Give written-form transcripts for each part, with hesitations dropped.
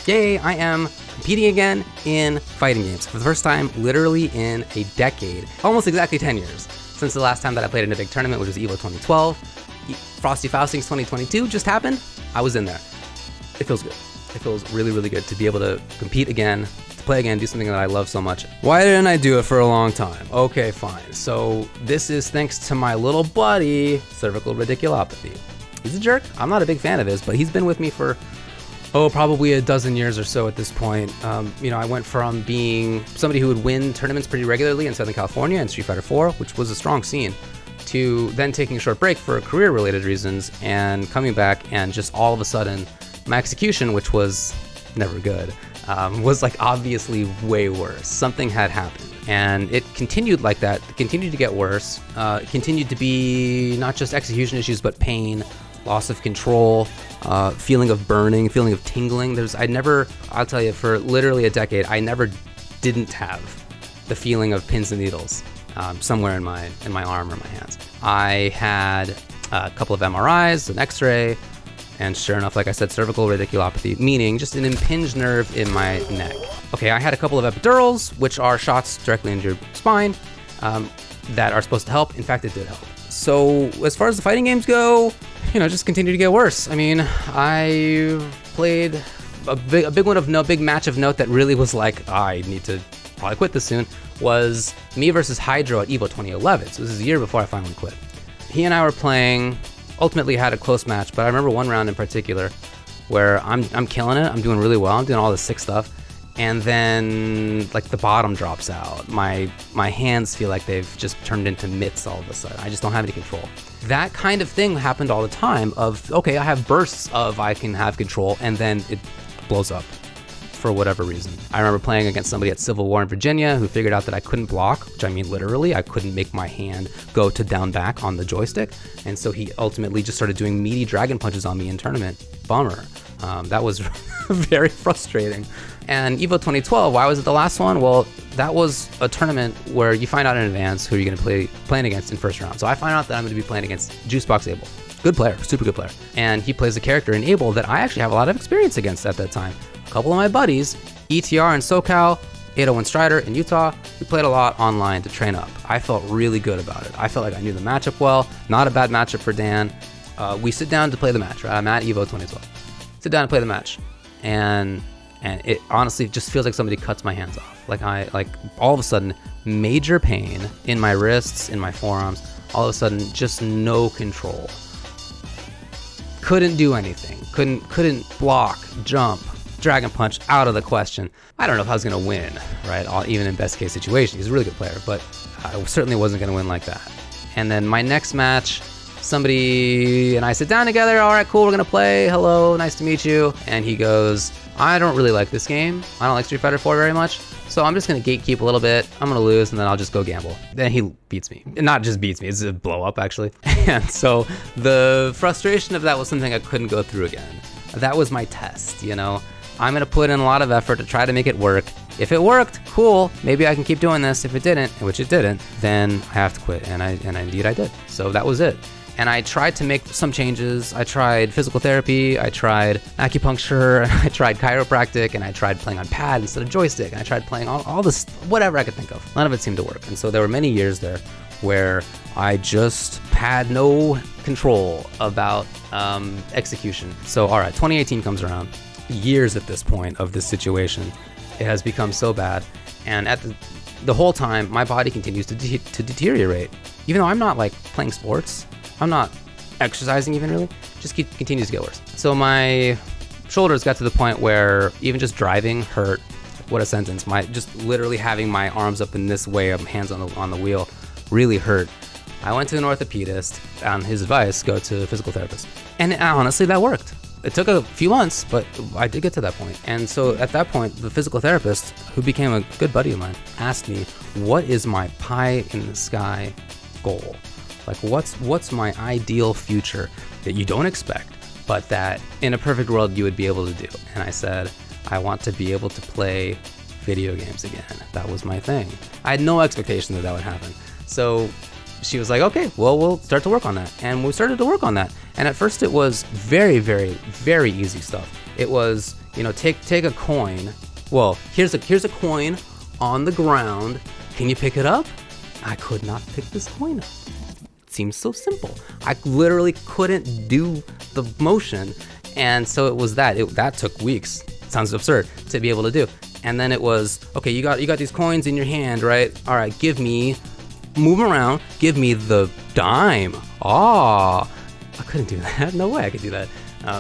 Yay, I am competing again in fighting games for the first time literally in a decade, almost exactly 10 years since the last time that I played in a big tournament, which was EVO 2012. Frosty Faustings 2022 just happened. I was in there. It feels good. It feels really, really good to be able to compete again, to play again, do something that I love so much. Why didn't I do it for a long time? Okay, fine. So this is thanks to my little buddy, cervical radiculopathy. He's a jerk. I'm not a big fan of his, but he's been with me for probably a dozen years or so at this point. I went from being somebody who would win tournaments pretty regularly in Southern California in Street Fighter 4, which was a strong scene, to then taking a short break for career-related reasons and coming back, and just all of a sudden, my execution, which was never good, was like obviously way worse. Something had happened, and it continued like that. It continued to get worse. It continued to be not just execution issues, but pain, loss of control, feeling of burning, feeling of tingling. I'll tell you, for literally a decade, I never didn't have the feeling of pins and needles somewhere in my arm or my hands. I had a couple of MRIs, an X-ray, and sure enough, like I said, cervical radiculopathy, meaning just an impinged nerve in my neck. Okay, I had a couple of epidurals, which are shots directly into your spine that are supposed to help. In fact, it did help. So as far as the fighting games go, just continue to get worse. I mean, I played a big match of note that really was like, I need to probably quit this soon, was me versus Hydro at EVO 2011. So this is a year before I finally quit. He and I were playing, ultimately had a close match, but I remember one round in particular where I'm killing it. I'm doing really well. I'm doing all the sick stuff. And then like the bottom drops out. My hands feel like they've just turned into mitts all of a sudden. I just don't have any control. That kind of thing happened all the time of, okay, I have bursts of I can have control, and then it blows up for whatever reason. I remember playing against somebody at Civil War in Virginia who figured out that I couldn't block, which I mean literally, I couldn't make my hand go to down back on the joystick. And so he ultimately just started doing meaty dragon punches on me in tournament. Bummer. That was very frustrating. And EVO 2012, why was it the last one? Well, that was a tournament where you find out in advance who you're going to be playing against in first round. So I find out that I'm going to be playing against Juicebox Abel. Good player, super good player. And he plays a character in Abel that I actually have a lot of experience against at that time. A couple of my buddies, ETR in SoCal, 801 Strider in Utah, we played a lot online to train up. I felt really good about it. I felt like I knew the matchup well. Not a bad matchup for Dan. We sit down to play the match, right? I'm at EVO 2012. Sit down and play the match. And it honestly just feels like somebody cuts my hands off. Like all of a sudden, major pain in my wrists, in my forearms, all of a sudden just no control. Couldn't do anything. Couldn't block, jump, dragon punch, out of the question. I don't know if I was gonna win, right? Even in best case situation, he's a really good player, but I certainly wasn't gonna win like that. And then my next match, somebody and I sit down together. All right, cool, we're gonna play. Hello, nice to meet you. And he goes, I don't really like this game. I don't like Street Fighter 4 very much. So I'm just gonna gatekeep a little bit. I'm gonna lose, and then I'll just go gamble. Then he beats me. Not just beats me, it's a blow up actually. And so the frustration of that was something I couldn't go through again. That was my test, I'm gonna put in a lot of effort to try to make it work. If it worked, cool, maybe I can keep doing this. If it didn't, which it didn't, then I have to quit, and indeed I did. So that was it. And I tried to make some changes. I tried physical therapy, I tried acupuncture, I tried chiropractic, and I tried playing on pad instead of joystick, and I tried playing all this, whatever I could think of. None of it seemed to work. And so there were many years there where I just had no control about execution. So all right, 2018 comes around. Years at this point of this situation. It has become so bad. And at the whole time, my body continues to deteriorate. Even though I'm not like playing sports, I'm not exercising even really, just continues to get worse. So my shoulders got to the point where even just driving hurt. What a sentence. Just literally having my arms up in this way, hands on the wheel, really hurt. I went to an orthopedist. On his advice, go to a physical therapist. And honestly, that worked. It took a few months, but I did get to that point. And so at that point, the physical therapist, who became a good buddy of mine, asked me, what is my pie in the sky goal? Like, what's my ideal future that you don't expect, but that in a perfect world you would be able to do? And I said, I want to be able to play video games again. That was my thing. I had no expectation that would happen. So she was like, okay, well, we'll start to work on that. And we started to work on that. And at first it was very, very, very easy stuff. It was, you know, take a coin. Well, here's a coin on the ground. Can you pick it up? I could not pick this coin up. It seems so simple. I literally couldn't do the motion. And so it was that took weeks. Sounds absurd to be able to do. And then it was, okay, you got these coins in your hand, right? All right, move around, give me the dime. I couldn't do that. No way I could do that.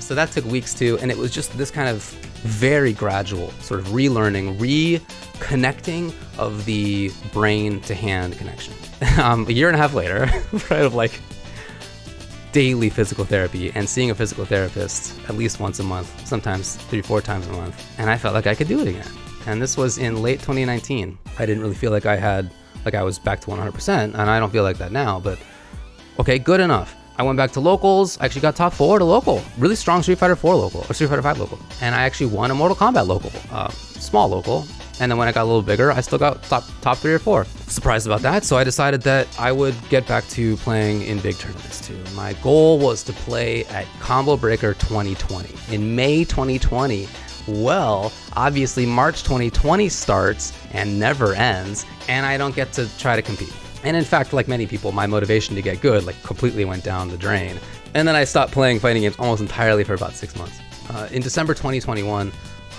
So that took weeks too. And it was just this kind of very gradual sort of relearning, reconnecting of the brain to hand connection. A year and a half later, right, of like daily physical therapy and seeing a physical therapist at least once a month, sometimes 3-4 times a month. And I felt like I could do it again. And this was in late 2019. I didn't really feel like I was back to 100%, and I don't feel like that now, but okay, good enough. I went back to locals. I actually got top 4 to local. Really strong Street Fighter 4 local, or Street Fighter 5 local. And I actually won a Mortal Kombat local, small local. And then when I got a little bigger, I still got top 3 or 4. Surprised about that, so I decided that I would get back to playing in big tournaments too. My goal was to play at Combo Breaker 2020. In May 2020, well, obviously March 2020 starts and never ends, and I don't get to try to compete. And in fact, like many people, my motivation to get good completely went down the drain. And then I stopped playing fighting games almost entirely for about 6 months. In December 2021,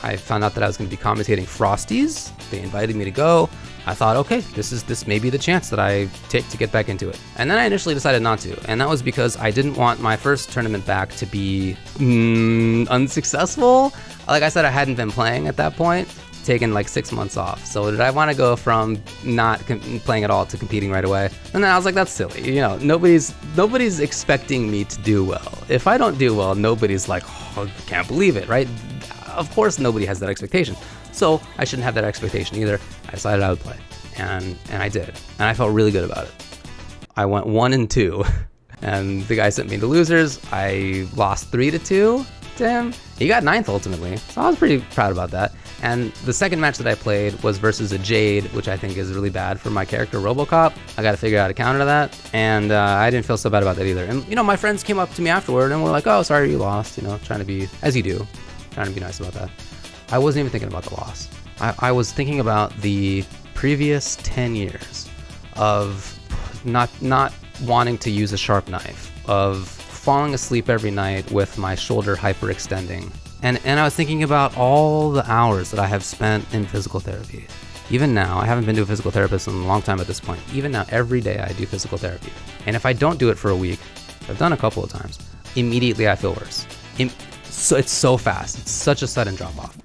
I found out that I was going to be commentating Frosties. They invited me to go. I thought, okay, this may be the chance that I take to get back into it. And then I initially decided not to. And that was because I didn't want my first tournament back to be unsuccessful. Like I said, I hadn't been playing at that point, taken like 6 months off. So did I want to go from not playing at all to competing right away? And then I was like, that's silly. You know, nobody's expecting me to do well. If I don't do well, nobody's like, oh, can't believe it, right? Of course, nobody has that expectation. So I shouldn't have that expectation either. I decided I would play, and I did, and I felt really good about it. I went 1-2, and the guy sent me to losers. I lost 3-2 to him. He got 9th ultimately, so I was pretty proud about that. And the second match that I played was versus a Jade, which I think is really bad for my character RoboCop. I got to figure out a counter to that, and I didn't feel so bad about that either. And you know, my friends came up to me afterward and were like, "Oh, sorry you lost," you know, trying to be, as you do, trying to be nice about that. I wasn't even thinking about the loss. I was thinking about the previous 10 years of not wanting to use a sharp knife, of falling asleep every night with my shoulder hyperextending. And I was thinking about all the hours that I have spent in physical therapy. Even now, I haven't been to a physical therapist in a long time at this point. Even now, every day I do physical therapy. And if I don't do it for a week, I've done a couple of times, immediately I feel worse. So it's so fast. It's such a sudden drop off.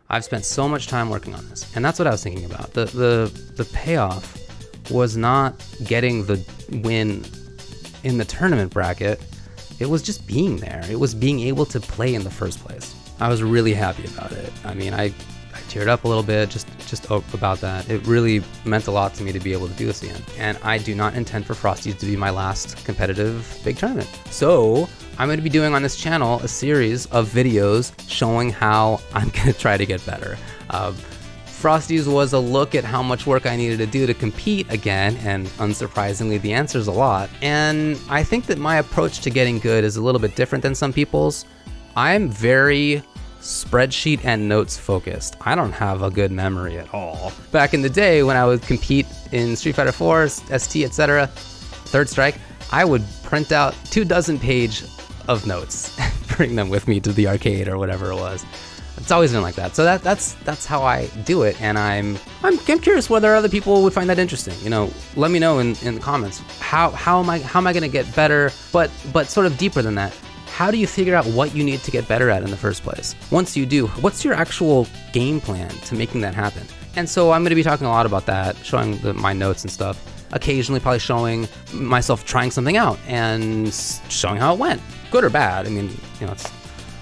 I've spent so much time working on this, and that's what I was thinking about. The payoff was not getting the win in the tournament bracket. It was just being there. It was being able to play in the first place. I was really happy about it. I mean, I teared up a little bit just about that. It really meant a lot to me to be able to do this again. And I do not intend for Frosties to be my last competitive big tournament. So I'm going to be doing on this channel a series of videos showing how I'm going to try to get better. Frosties was a look at how much work I needed to do to compete again, and unsurprisingly, the answer is a lot. And I think that my approach to getting good is a little bit different than some people's. I'm very spreadsheet and notes focused. I don't have a good memory at all. Back in the day when I would compete in Street Fighter 4, ST, etc., Third Strike, I would print out 24 pages of notes, bring them with me to the arcade or whatever it was. It's always been like that. So that's how I do it, and I'm curious whether other people would find that interesting. You know, let me know in the comments. How am I gonna get better? But sort of deeper than that. How do you figure out what you need to get better at in the first place? Once you do, what's your actual game plan to making that happen? And so I'm going to be talking a lot about that, showing my notes and stuff. Occasionally probably showing myself trying something out and showing how it went, good or bad. I mean, you know, it's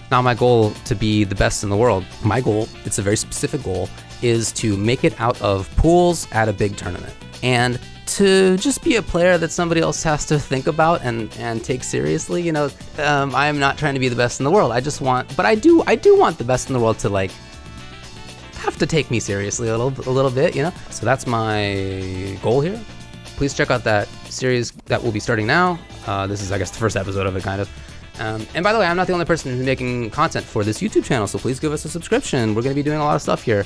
not my goal to be the best in the world. My goal, it's a very specific goal, is to make it out of pools at a big tournament. And to just be a player that somebody else has to think about and take seriously. You know, I am not trying to be the best in the world. I just want, but I do want the best in the world to like have to take me seriously a little bit, you know? So that's my goal here. Please check out that series that will be starting now. This is, I guess, the first episode of it, kind of. And by the way, I'm not the only person who's making content for this YouTube channel, so please give us a subscription. We're going to be doing a lot of stuff here.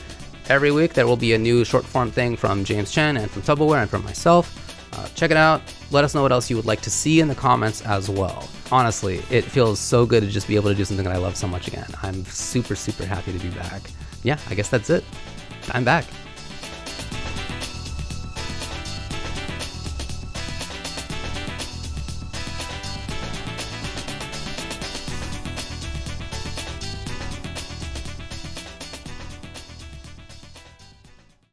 Every week there will be a new short form thing from James Chen and from TuboWare and from myself. Check it out. Let us know what else you would like to see in the comments as well. Honestly, it feels so good to just be able to do something that I love so much again. I'm super, super happy to be back. Yeah, I guess that's it. I'm back.